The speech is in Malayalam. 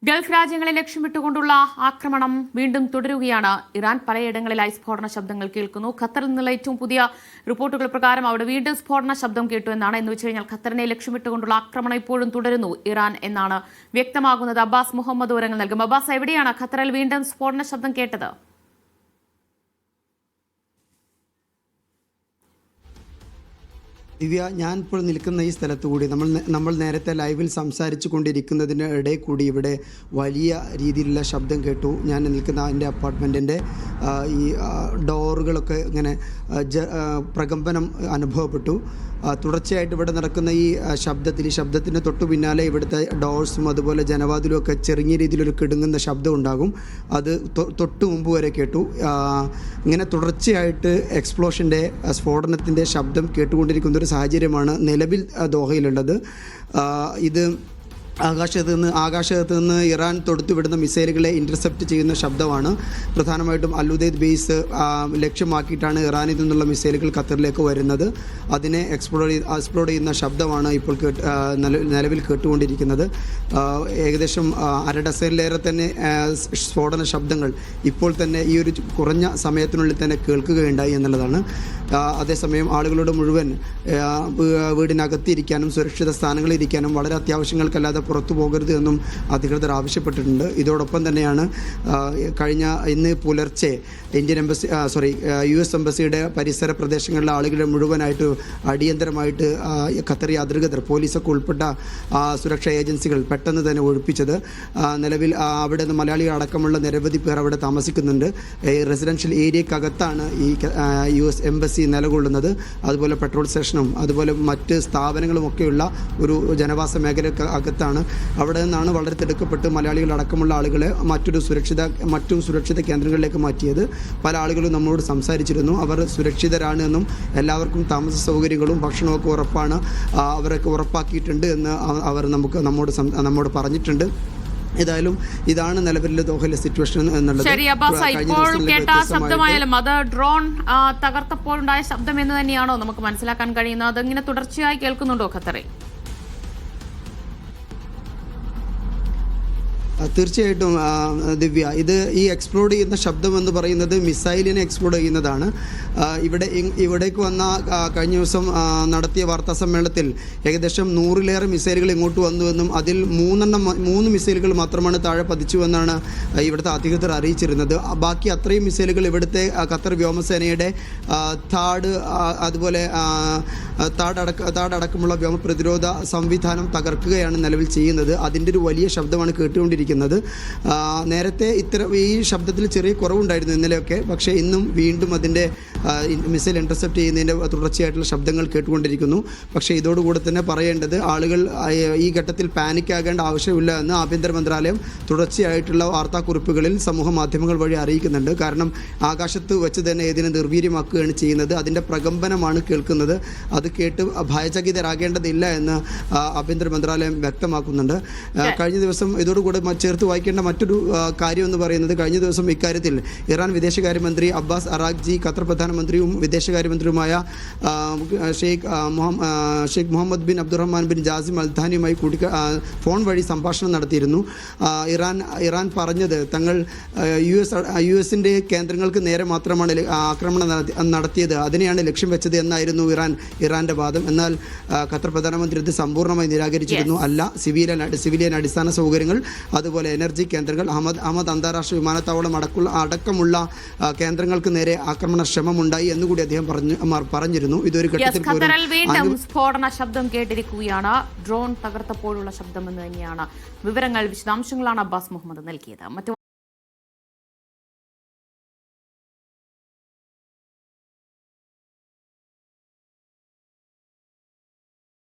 ഗൾഫ് രാജ്യങ്ങളെ ലക്ഷ്യമിട്ടുകൊണ്ടുള്ള ആക്രമണം വീണ്ടും തുടരുകയാണ്. ഇറാൻ പലയിടങ്ങളിലായി സ്ഫോടന ശബ്ദങ്ങൾ കേൾക്കുന്നു. ഖത്തറിൽ നിന്നുള്ള ഏറ്റവും പുതിയ റിപ്പോർട്ടുകൾ പ്രകാരം അവിടെ വീണ്ടും സ്ഫോടന ശബ്ദം കേട്ടു എന്നാണ്. എന്ന് വെച്ച് കഴിഞ്ഞാൽ ഖത്തറിനെ ലക്ഷ്യമിട്ടുകൊണ്ടുള്ള ആക്രമണം ഇപ്പോഴും തുടരുന്നു ഇറാൻ എന്നാണ് വ്യക്തമാകുന്നത്. അബ്ബാസ് മുഹമ്മദ് വിവരങ്ങൾ നൽകും. അബ്ബാസ്, എവിടെയാണ് ഖത്തറിൽ വീണ്ടും സ്ഫോടന ശബ്ദം കേട്ടത്? ദിവ്യ, ഞാൻ ഇപ്പോൾ നിൽക്കുന്ന ഈ സ്ഥലത്ത് കൂടി നമ്മൾ നേരത്തെ ലൈവിൽ സംസാരിച്ചു കൊണ്ടിരിക്കുന്നതിനിടെ കൂടി ഇവിടെ വലിയ രീതിയിലുള്ള ശബ്ദം കേട്ടു. ഞാൻ നിൽക്കുന്ന എൻ്റെ അപ്പാർട്ട്മെൻറ്റിൻ്റെ ഈ ഡോറുകളൊക്കെ ഇങ്ങനെ പ്രകമ്പനം അനുഭവപ്പെട്ടു. തുടർച്ചയായിട്ട് ഇവിടെ നടക്കുന്ന ഈ ശബ്ദത്തിന് തൊട്ടു പിന്നാലെ ഇവിടുത്തെ ഡോർസും അതുപോലെ ജനവാതിലും ഒക്കെ ചെറിയ രീതിയിലൊരു കിടുങ്ങുന്ന ശബ്ദം ഉണ്ടാകും. അത് തൊട്ട് മുമ്പ് വരെ കേട്ടു. ഇങ്ങനെ തുടർച്ചയായിട്ട് സ്ഫോടനത്തിൻ്റെ ശബ്ദം കേട്ടുകൊണ്ടിരിക്കുന്ന ഒരു സാഹചര്യമാണ് നിലവിൽ ദോഹയിലുള്ളത്. ഇത് ആകാശത്ത് നിന്ന് ഇറാൻ തൊടുത്തുവിടുന്ന മിസൈലുകളെ ഇൻ്റർസെപ്റ്റ് ചെയ്യുന്ന ശബ്ദമാണ്. പ്രധാനമായിട്ടും അൽ-ഉദൈദ് ബേസ് ലക്ഷ്യമാക്കിയിട്ടാണ് ഇറാനിൽ നിന്നുള്ള മിസൈലുകൾ ഖത്തറിലേക്ക് വരുന്നത്. അതിനെ എക്സ്പ്ലോഡ് ചെയ്യുന്ന ശബ്ദമാണ് ഇപ്പോൾ നിലവിൽ കേട്ടുകൊണ്ടിരിക്കുന്നത്. ഏകദേശം അര ഡസനിലേറെ തന്നെ സ്ഫോടന ശബ്ദങ്ങൾ ഇപ്പോൾ തന്നെ ഈ ഒരു കുറഞ്ഞ സമയത്തിനുള്ളിൽ തന്നെ കേൾക്കുകയുണ്ടായി എന്നുള്ളതാണ്. അതേസമയം ആളുകളോട് മുഴുവൻ വീടിനകത്തിരിക്കാനും സുരക്ഷിത സ്ഥാനങ്ങളിൽ ഇരിക്കാനും വളരെ അത്യാവശ്യങ്ങൾക്കല്ലാതെ പുറത്തു പോകരുത് എന്നും അധികൃതർ ആവശ്യപ്പെട്ടിട്ടുണ്ട്. ഇതോടൊപ്പം തന്നെയാണ് ഇന്ന് പുലർച്ചെ US എംബസിയുടെ പരിസര പ്രദേശങ്ങളിലെ ആളുകളെ മുഴുവനായിട്ട് അടിയന്തരമായിട്ട് ഖത്തറി അധികൃതർ പോലീസൊക്കെ ഉൾപ്പെട്ട സുരക്ഷാ ഏജൻസികൾ പെട്ടെന്ന് തന്നെ ഒഴിപ്പിച്ചത്. നിലവിൽ അവിടെ നിന്ന് മലയാളികൾ അടക്കമുള്ള നിരവധി പേർ അവിടെ താമസിക്കുന്നുണ്ട്. റെസിഡൻഷ്യൽ ഏരിയക്കകത്താണ് ഈ US എംബസി നിലകൊള്ളുന്നത്. അതുപോലെ പെട്രോൾ സ്റ്റേഷനും അതുപോലെ മറ്റ് സ്ഥാപനങ്ങളുമൊക്കെയുള്ള ഒരു ജനവാസ മേഖലക്കകത്താണ്. അവിടെ നിന്നാണ് വളരെ തിടുക്കപ്പെട്ട് മലയാളികൾ അടക്കമുള്ള ആളുകളെ മറ്റു സുരക്ഷിത കേന്ദ്രങ്ങളിലേക്ക് മാറ്റിയത്. പല ആളുകളും നമ്മളോട് സംസാരിച്ചിരുന്നു. അവർ സുരക്ഷിതരാണ് എന്നും എല്ലാവർക്കും താമസ സൗകര്യങ്ങളും ഭക്ഷണമൊക്കെ അവരൊക്കെ ഉറപ്പാക്കിയിട്ടുണ്ട് എന്ന് അവർ നമ്മോട് പറഞ്ഞിട്ടുണ്ട്. ഏതായാലും ഇതാണ് നിലവിലെ ദോഹയിലെ സിറ്റുവേഷൻ എന്നുള്ളത്. ശരി അബ്ബാസ്, ഇപ്പോൾ കേട്ട ശബ്ദമായാലും അത് ഡ്രോൺ തകർത്തപ്പോൾ ഉണ്ടായ ശബ്ദം എന്ന് തന്നെയാണോ നമുക്ക് മനസ്സിലാക്കാൻ കഴിയുന്നത്? അതിങ്ങനെ തുടർച്ചയായി കേൾക്കുന്നുണ്ടോ ഖത്തറിൽ? തീർച്ചയായിട്ടും ദിവ്യ, ഇത് ഈ എക്സ്പ്ലോഡ് ചെയ്യുന്ന ശബ്ദം എന്ന് പറയുന്നത് മിസൈലിനെ എക്സ്പ്ലോഡ് ചെയ്യുന്നതാണ്. ഇവിടേക്ക് വന്ന കഴിഞ്ഞ ദിവസം നടത്തിയ വാർത്താ സമ്മേളനത്തിൽ ഏകദേശം 100-ലേറെ മിസൈലുകൾ ഇങ്ങോട്ട് വന്നുവെന്നും അതിൽ 3 മിസൈലുകൾ മാത്രമാണ് താഴെ പതിച്ചുവെന്നാണ് ഇവിടുത്തെ അധികൃതർ അറിയിച്ചിരുന്നത്. ബാക്കി അത്രയും മിസൈലുകൾ ഇവിടുത്തെ ഖത്തർ വ്യോമസേനയുടെ അതുപോലെ താടടക്കമുള്ള വ്യോമ പ്രതിരോധ സംവിധാനം തകർക്കുകയാണ് നിലവിൽ ചെയ്യുന്നത്. അതിൻ്റെ ഒരു വലിയ ശബ്ദമാണ് കേട്ടുകൊണ്ടിരിക്കുന്നത്. നേരത്തെ ഈ ശബ്ദത്തിൽ ചെറിയ കുറവുണ്ടായിരുന്നു ഇന്നലെയൊക്കെ. പക്ഷേ ഇന്നും വീണ്ടും അതിൻ്റെ മിസൈൽ ഇൻ്റർസെപ്റ്റ് ചെയ്യുന്നതിൻ്റെ തുടർച്ചയായിട്ടുള്ള ശബ്ദങ്ങൾ കേട്ടുകൊണ്ടിരിക്കുന്നു. പക്ഷേ ഇതോടുകൂടെ തന്നെ പറയേണ്ടത് ആളുകൾ ഈ ഘട്ടത്തിൽ പാനിക് ആകേണ്ട ആവശ്യമില്ല എന്ന് ആഭ്യന്തര മന്ത്രാലയം തുടർച്ചയായിട്ടുള്ള വാർത്താക്കുറിപ്പുകളിൽ സമൂഹ മാധ്യമങ്ങൾ വഴി അറിയിക്കുന്നുണ്ട്. കാരണം ആകാശത്ത് വെച്ച് തന്നെ ഇതിനെ നിർവീര്യമാക്കുകയാണ് ചെയ്യുന്നത്. അതിൻ്റെ പ്രകമ്പനമാണ് കേൾക്കുന്നത്. അത് കേട്ട് ഭയചകിതരാകേണ്ടതില്ല എന്ന് ആഭ്യന്തര മന്ത്രാലയം വ്യക്തമാക്കുന്നുണ്ട്. കഴിഞ്ഞ ദിവസം ഇതോടുകൂടെ ചേർത്ത് വായിക്കേണ്ട മറ്റൊരു കാര്യം എന്ന് പറയുന്നത്, കഴിഞ്ഞ ദിവസം ഇക്കാര്യത്തിൽ ഇറാൻ വിദേശകാര്യമന്ത്രി അബ്ബാസ് അറാഖ്ജി ഖത്തർ പ്രധാനമന്ത്രിയും വിദേശകാര്യമന്ത്രിയുമായ Sheikh Mohammed bin Abdulrahman bin Jassim Al ഥാനിയുമായി ഫോൺ വഴി സംഭാഷണം നടത്തിയിരുന്നു. ഇറാൻ പറഞ്ഞത് തങ്ങൾ US-ൻ്റെ കേന്ദ്രങ്ങൾക്ക് നേരെ മാത്രമാണ് ആക്രമണം നടത്തിയത്, അതിനെയാണ് ലക്ഷ്യം വെച്ചത് എന്നായിരുന്നു ഇറാൻ്റെ വാദം. എന്നാൽ ഖത്തർ പ്രധാനമന്ത്രി ഇത് സമ്പൂർണ്ണമായി നിരാകരിച്ചിരുന്നു. അല്ല, സിവിലിയൻ അടിസ്ഥാന സൗകര്യങ്ങൾ, അതുപോലെ എനർജി കേന്ദ്രങ്ങൾ, അഹമ്മദ് അന്താരാഷ്ട്ര വിമാനത്താവളം അടക്കമുള്ള കേന്ദ്രങ്ങൾക്ക് നേരെ ആക്രമണ ശ്രമമുണ്ടായി എന്നുകൂടി അദ്ദേഹം പറഞ്ഞിരുന്നു. ഇതൊരു ഘട്ടത്തിൽ വീണ്ടും സ്ഫോടന ശബ്ദം കേട്ടിരിക്കുകയാണ്. ഡ്രോൺ തകർത്തപ്പോഴുള്ള ശബ്ദം എന്ന് തന്നെയാണ് വിവരങ്ങൾ. വിശദാംശങ്ങളാണ് അബ്ബാസ് മുഹമ്മദ് നൽകിയത്.